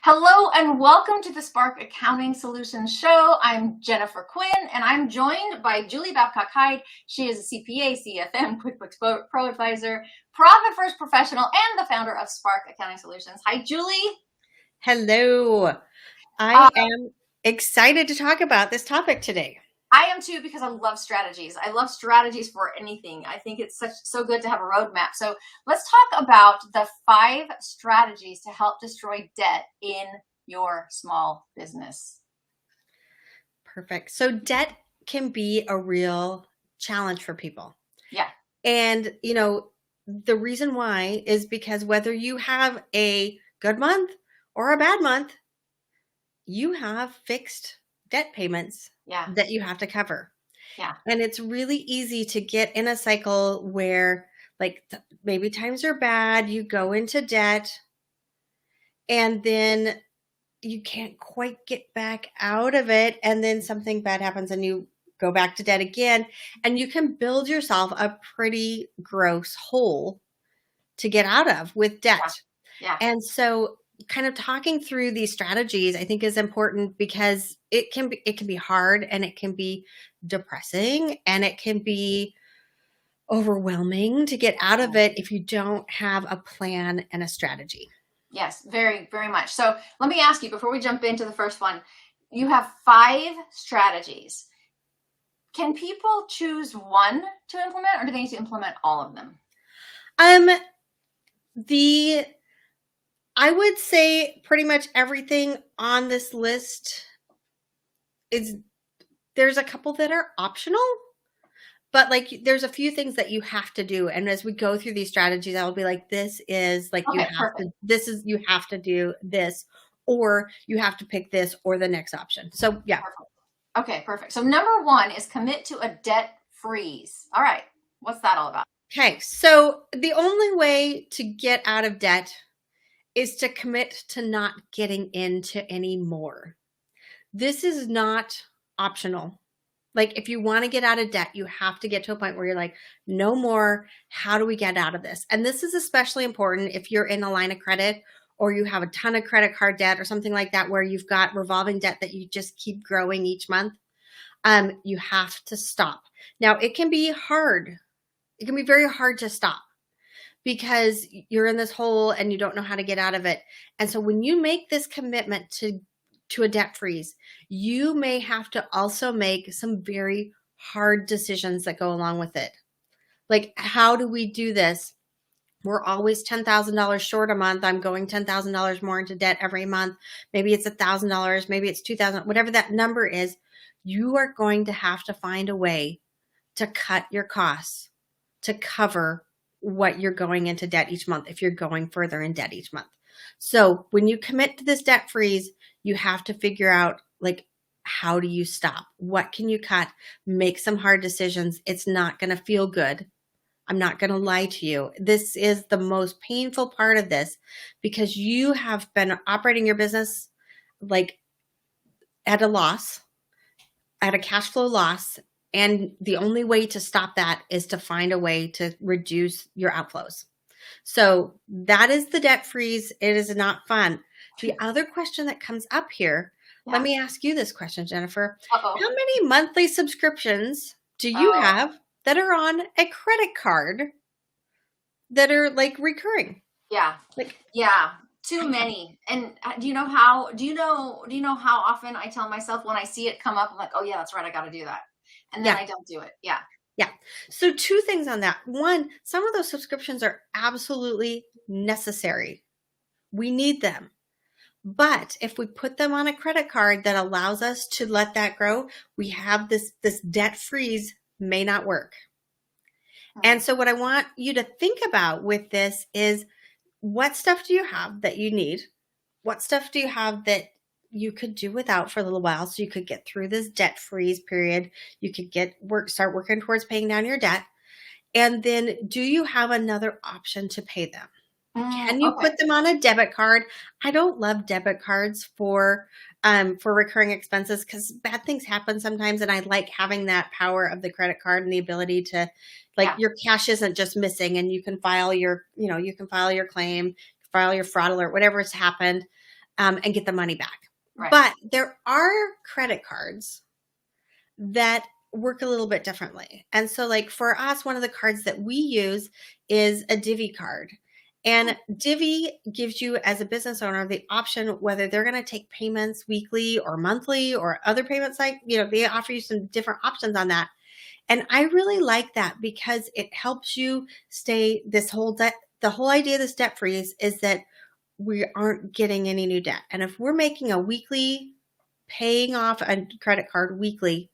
Hello and welcome to the Spark Accounting Solutions Show. I'm Jennifer Quinn and I'm joined by Julie Babcock-Hyde. She is a CPA, CFM, QuickBooks Pro Advisor, Profit First Professional, and the founder of Spark Accounting Solutions. Hi, Julie. Hello. I am excited to talk about this topic today. I am too, because I love strategies. I love strategies for anything. I think it's so good to have a roadmap. So let's talk about the 5 strategies to help destroy debt in your small business. Perfect. So debt can be a real challenge for people. Yeah. And, the reason why is because whether you have a good month or a bad month, you have fixed debt payments that you have to cover. Yeah. And it's really easy to get in a cycle where maybe times are bad, you go into debt, and then you can't quite get back out of it. And then something bad happens and you go back to debt again. And you can build yourself a pretty gross hole to get out of with debt. Yeah. And so kind of talking through these strategies, I think is important because it can be hard and it can be depressing and it can be overwhelming to get out of it if you don't have a plan and a strategy. Yes, very, very much. So let me ask you, before we jump into the first one, you have 5 strategies. Can people choose one to implement, or do they need to implement all of them? I would say pretty much everything on this list there's a couple that are optional, but there's a few things that you have to do. And as we go through these strategies, I will be like, you have to do this, or you have to pick this or the next option. So yeah. Perfect. Okay, perfect. So number 1 is commit to a debt freeze. All right. What's that all about? Okay. So the only way to get out of debt is to commit to not getting into any more. This is not optional. If you want to get out of debt, you have to get to a point where you're like, no more. How do we get out of this? And this is especially important if you're in a line of credit or you have a ton of credit card debt or something like that, where you've got revolving debt that you just keep growing each month. You have to stop. Now, it can be hard. It can be very hard to stop because you're in this hole and you don't know how to get out of it. And so when you make this commitment to a debt freeze, you may have to also make some very hard decisions that go along with it. How do we do this? We're always $10,000 short a month. I'm going $10,000 more into debt every month. Maybe it's $1,000, maybe it's $2,000, whatever that number is. You are going to have to find a way to cut your costs to cover what you're going into debt each month if you're going further in debt each month. So when you commit to this debt freeze, you have to figure out how do you stop? What can you cut? Make some hard decisions. It's not going to feel good. I'm not going to lie to you. This is the most painful part of this because you have been operating your business at a loss, at a cash flow loss. And the only way to stop that is to find a way to reduce your outflows. So that is the debt freeze. It is not fun. The other question that comes up here, let me ask you this question, Jennifer. Uh-oh. How many monthly subscriptions do you have that are on a credit card that are recurring? Yeah. Too many. And do you know how often I tell myself when I see it come up, I'm like, oh yeah, that's right, I got to do that. And then I don't do it. Yeah. Yeah. So 2 things on that. One, some of those subscriptions are absolutely necessary. We need them. But if we put them on a credit card that allows us to let that grow, we have this debt freeze may not work. And so what I want you to think about with this is, what stuff do you have that you need? What stuff do you have that you could do without for a little while so you could get through this debt freeze period? You could start working towards paying down your debt. And then do you have another option to pay them? Can you put them on a debit card? I don't love debit cards for recurring expenses because bad things happen sometimes. And I like having that power of the credit card and the ability to your cash isn't just missing and you can file your claim, file your fraud alert, whatever has happened. and get the money back. Right. But there are credit cards that work a little bit differently. And so like for us, one of the cards that we use is a Divvy card. And Divvy gives you as a business owner the option whether they're going to take payments weekly or monthly or other payments, like, they offer you some different options on that. And I really like that because it helps you stay this whole debt. The whole idea of this debt freeze is that we aren't getting any new debt. And if we're making a weekly paying off a credit card weekly,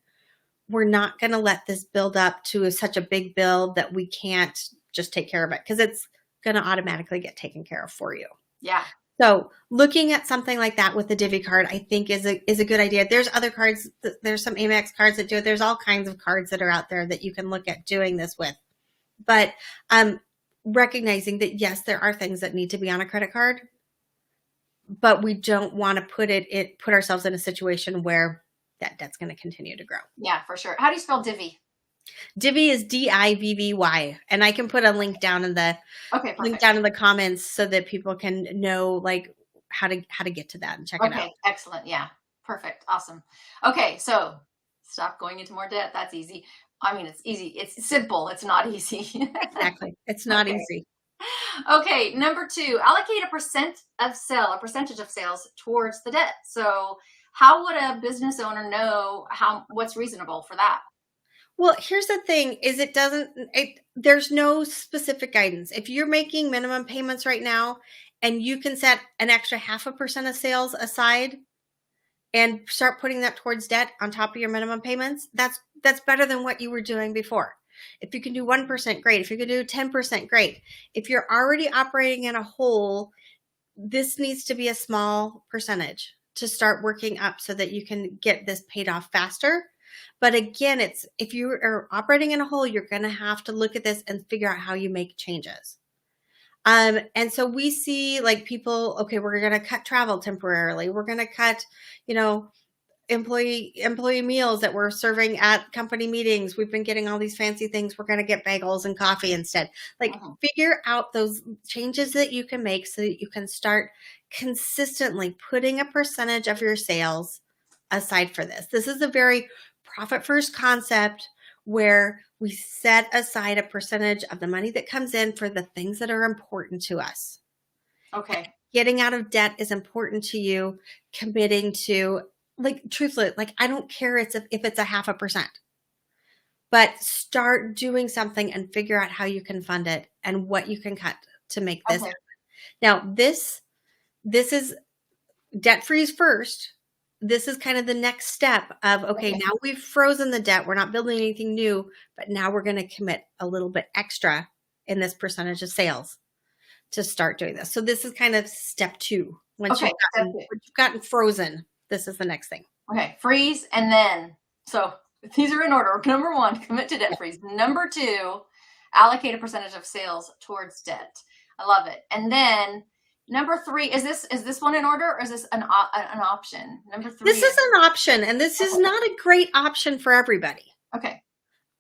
we're not going to let this build up to such a big bill that we can't just take care of it, because it's going to automatically get taken care of for you. Yeah. So looking at something like that with the Divvy card, I think is a good idea. There's other cards. There's some Amex cards that do it. There's all kinds of cards that are out there that you can look at doing this with. But recognizing that, yes, there are things that need to be on a credit card, but we don't want to put ourselves in a situation where that debt's going to continue to grow. Yeah, for sure. How do you spell Divvy? Divvy is Divvy, and I can put a link down in the comments so that people can know like how to get to that and check it out. Okay, excellent. Yeah, perfect. Awesome. Okay, so stop going into more debt. That's easy. I mean, it's easy. It's simple. It's not easy. Exactly. It's not easy. Okay, number 2, allocate a percentage of sales towards the debt. So how would a business owner know what's reasonable for that? Well, here's the thing is there's no specific guidance. If you're making minimum payments right now and you can set an extra 0.5% of sales aside and start putting that towards debt on top of your minimum payments, that's better than what you were doing before. If you can do 1%, great. If you can do 10%, great. If you're already operating in a hole, this needs to be a small percentage to start working up so that you can get this paid off faster. But again, if you are operating in a hole, you're going to have to look at this and figure out how you make changes. And so we see like people, okay, we're going to cut travel temporarily. We're going to cut, employee meals that we're serving at company meetings. We've been getting all these fancy things. We're going to get bagels and coffee instead. Like figure out those changes that you can make so that you can start consistently putting a percentage of your sales aside for this. This is a very profit first concept where we set aside a percentage of the money that comes in for the things that are important to us. Okay. Getting out of debt is important to you. Committing to, like, truthfully, like, I don't care if it's a 0.5%, but start doing something and figure out how you can fund it and what you can cut to make this happen. Now, this is debt freeze first. This is kind of the next step of, okay, now we've frozen the debt. We're not building anything new, but now we're going to commit a little bit extra in this percentage of sales to start doing this. So this is kind of step 2. Once you've gotten frozen, this is the next thing. Okay, freeze. And then, so these are in order. Number 1, commit to debt freeze. Number 2, allocate a percentage of sales towards debt. I love it. And then number 3, is this one in order, or is this an option? Number 3. This is an option, and this is not a great option for everybody. Okay.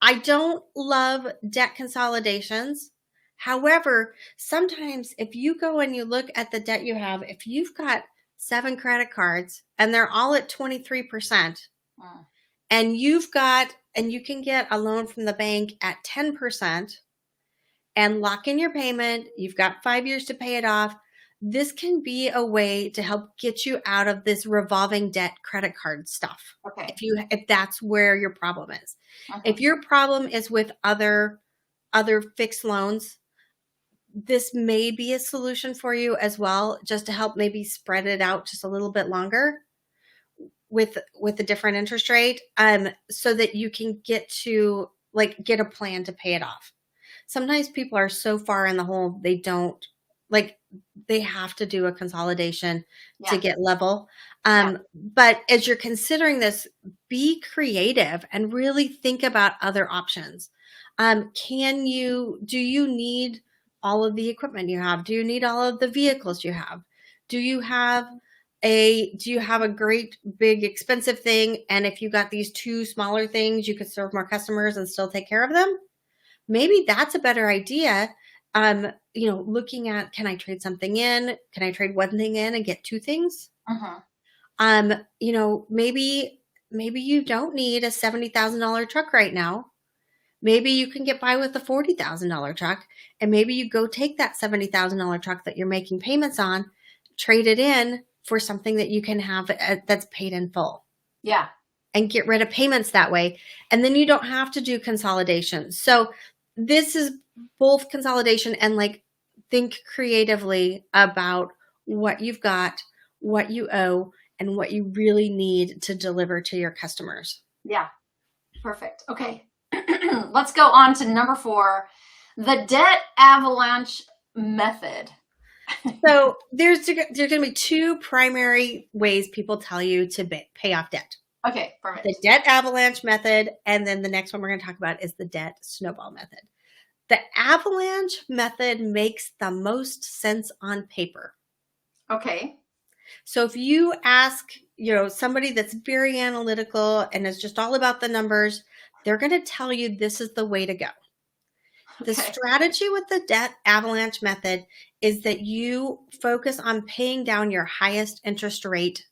I don't love debt consolidations. However, sometimes if you go and you look at the debt you have, if you've got 7 credit cards and they're all at 23%, and you can get a loan from the bank at 10% and lock in your payment, you've got 5 years to pay it off. This can be a way to help get you out of this revolving debt credit card stuff. Okay. If that's where your problem is. If your problem is with other fixed loans, this may be a solution for you as well, just to help maybe spread it out just a little bit longer with a different interest rate, so that you can get a plan to pay it off. Sometimes people are so far in the hole, they have to do a consolidation to get level. But as you're considering this, be creative and really think about other options. Do you need all of the equipment you have? Do you need all of the vehicles you have? Do you have a great big expensive thing? And if you got these 2 smaller things, you could serve more customers and still take care of them. Maybe that's a better idea. looking at, can I trade something in? Can I trade one thing in and get two things? Mm-hmm. Maybe you don't need a $70,000 truck right now. Maybe you can get by with a $40,000 truck, and maybe you go take that $70,000 truck that you're making payments on, trade it in for something that you can have that's paid in full. Yeah. And get rid of payments that way. And then you don't have to do consolidation. So this is both consolidation and like think creatively about what you've got, what you owe, and what you really need to deliver to your customers. Yeah. Perfect. Okay. Let's go on to number 4, the debt avalanche method. So there's going to be 2 primary ways people tell you to pay off debt. Okay, perfect. The debt avalanche method, and then the next one we're going to talk about is the debt snowball method. The avalanche method makes the most sense on paper. Okay. So if you ask, somebody that's very analytical and is just all about the numbers, they're going to tell you this is the way to go. The strategy with the debt avalanche method is that you focus on paying down your highest interest rate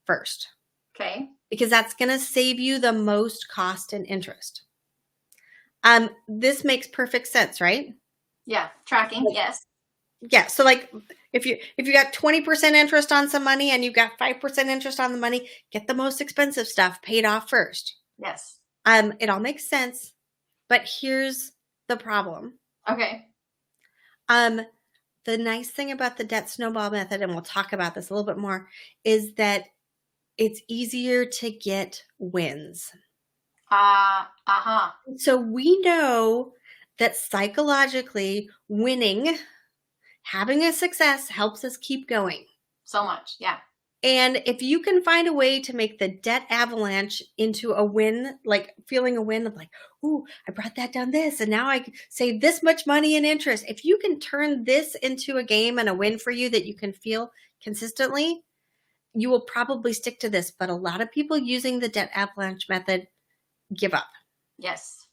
first. Okay. Because that's going to save you the most cost in interest. This makes perfect sense, right? Yeah. Tracking. Yes. Yeah. So like if you got 20% interest on some money and you got 5% interest on the money, get the most expensive stuff paid off first. Yes. It all makes sense, but here's the problem. Okay. The nice thing about the debt snowball method, and we'll talk about this a little bit more, is that it's easier to get wins. So we know that psychologically winning, having a success helps us keep going. So much. Yeah. And if you can find a way to make the debt avalanche into a win, like feeling a win of like, ooh, I brought that down this, and now I save this much money in interest. If you can turn this into a game and a win for you that you can feel consistently, you will probably stick to this. But a lot of people using the debt avalanche method give up. Yes.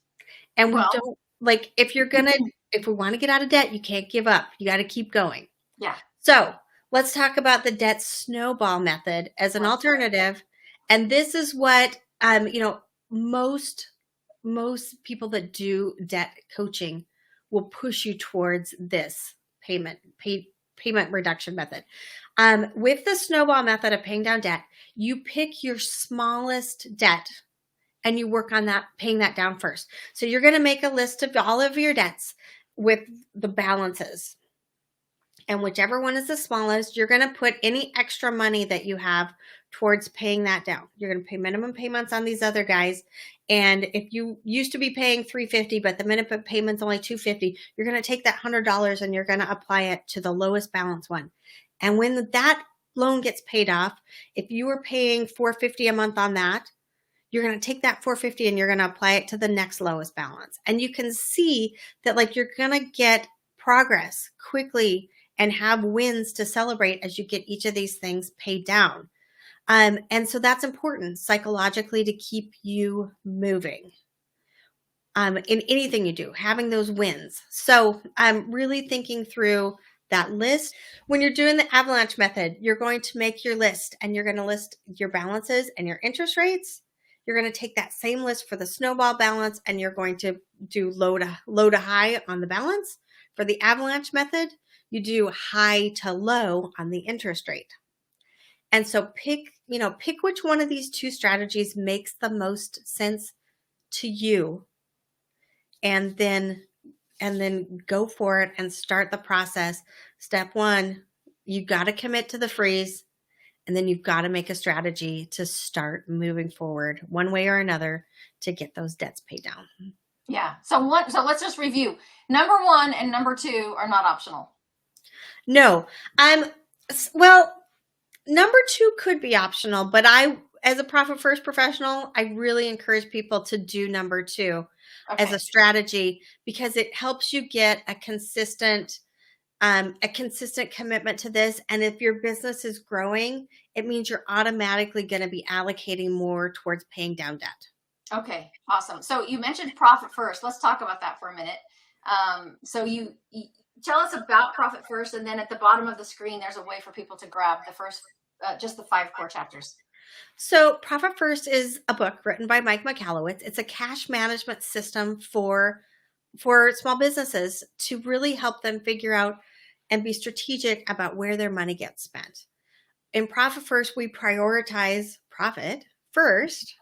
And we don't, like, if we want to get out of debt, you can't give up. You got to keep going. Yeah. So let's talk about the debt snowball method as an alternative. And this is what, most people that do debt coaching will push you towards this payment reduction method. With the snowball method of paying down debt, you pick your smallest debt and you work on that, paying that down first. So you're going to make a list of all of your debts with the balances. And whichever one is the smallest, you're going to put any extra money that you have towards paying that down. You're going to pay minimum payments on these other guys. And if you used to be paying $350, but the minimum payment's only $250, you're going to take that $100 and you're going to apply it to the lowest balance one. And when that loan gets paid off, if you were paying $450 a month on that, you're going to take that $450 and you're going to apply it to the next lowest balance. And you can see that like you're going to get progress quickly and have wins to celebrate as you get each of these things paid down. And so that's important psychologically to keep you moving in anything you do, having those wins. So I'm really thinking through that list. When you're doing the avalanche method, you're going to make your list and you're going to list your balances and your interest rates. You're going to take that same list for the snowball balance and you're going to do low to high on the balance. For the avalanche method, you do high to low on the interest rate. And so pick which one of these 2 strategies makes the most sense to you. And then go for it and start the process. Step 1, you got to commit to the freeze. And then you've got to make a strategy to start moving forward one way or another to get those debts paid down. Yeah. So let's just review. Number 1 and number 2 are not optional. No. Well, number 2 could be optional, but as a Profit First professional, I really encourage people to do number 2 as a strategy because it helps you get a consistent commitment to this. And if your business is growing, it means you're automatically going to be allocating more towards paying down debt. Okay, awesome. So you mentioned Profit First. Let's talk about that for a minute. So tell us about Profit First, and then at the bottom of the screen, there's a way for people to grab the first, just the 5 core chapters. So Profit First is a book written by Mike Michalowicz. It's a cash management system for small businesses to really help them figure out and be strategic about where their money gets spent. In Profit First, we prioritize profit first,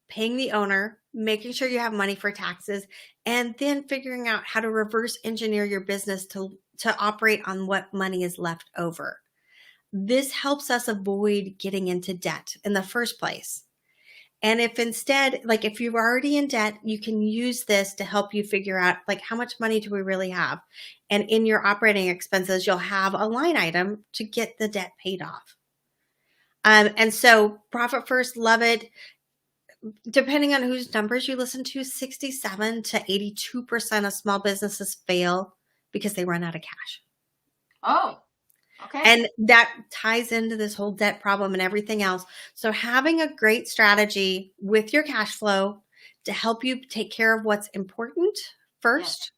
paying the owner, making sure you have money for taxes, and then figuring out how to reverse engineer your business to operate on what money is left over. This helps us avoid getting into debt in the first place. And if instead, like if you're already in debt, you can use this to help you figure out like how much money do we really have? And in your operating expenses, you'll have a line item to get the debt paid off. And so Profit First, love it. Depending on whose numbers you listen to, 67 to 82% of small businesses fail because they run out of cash. Oh, okay. And that ties into this whole debt problem and everything else. So having a great strategy with your cash flow to help you take care of what's important first,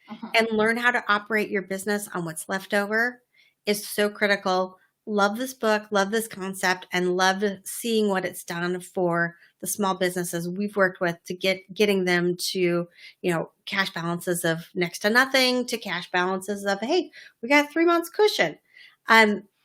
yes. and learn how to operate your business on what's left over is so critical. Love this book, love this concept, and love seeing what it's done for the small businesses we've worked with to getting them to, cash balances of next to nothing to cash balances of, hey, we got 3 months cushion.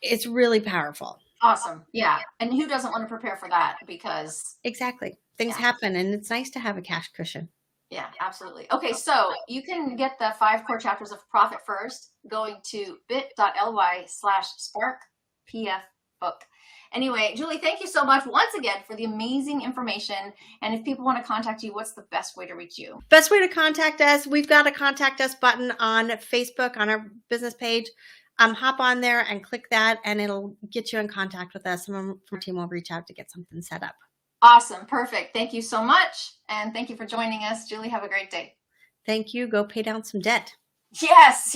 It's really powerful. Awesome. Yeah. And who doesn't want to prepare for that? Because exactly. Things happen, and it's nice to have a cash cushion. Yeah, absolutely. Okay, so you can get the 5 core chapters of Profit First going to bit.ly/SparkPFBook. Anyway, Julie, thank you so much once again for the amazing information. And if people want to contact you, what's the best way to reach you? Best way to contact us, we've got a contact us button on Facebook on our business page. Hop on there and click that, and it'll get you in contact with us. Someone from our team will reach out to get something set up. Awesome. Perfect. Thank you so much. And thank you for joining us. Julie, have a great day. Thank you. Go pay down some debt. Yes.